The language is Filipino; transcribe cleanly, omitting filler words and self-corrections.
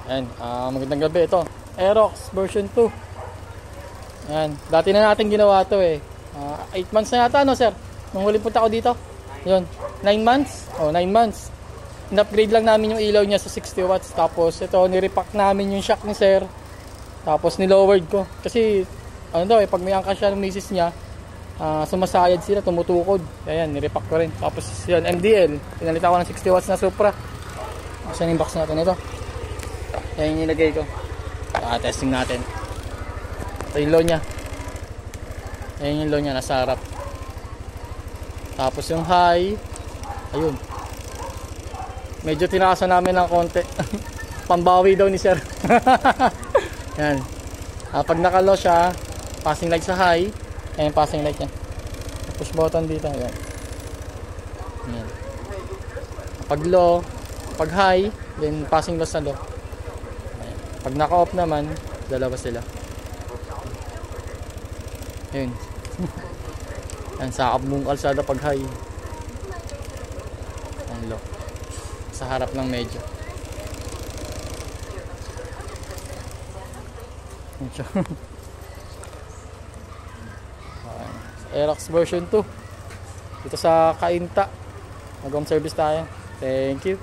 Ayan, magandang gabi. Ito, Aerox version 2. Ayan, dati na natin ginawa to eh. 8 months na yata, no sir? Nung huling punta ko dito. Yun, 9 months? Oh, 9 months. In-upgrade lang namin yung ilaw niya sa 60 watts. Tapos ito, nirepack namin yung shock ni sir. Tapos nilowered ko. Kasi, ano daw eh, pag may angka siya ng misis niya, sumasayad sila, tumutukod. Ayan, nirepack ko rin. Tapos yun, MDL. Pinalitan ko ng 60 watts na Supra. Saan yung box natin ito? Ayan yung nilagay ko. Testing natin. Ito yung low niya. Ayan yung low niya, nasa harap. Tapos yung high, ayun. Medyo tinakasan namin ng konti. Pambawi daw ni sir. Ayan. Pag naka-low siya, passing light sa high. Ayan passing light niya. Push button dito. Ayan. Ayan. Pag low, pag high, then passing low sa low. Ayan. Pag naka-off naman, dalawa sila. Ayun. Ayan, sakap mong kalsada pag high. Ayan low. Sa harap ng medyo. Aerox version 2 dito sa Cainta. Mag-home service tayo. Thank you.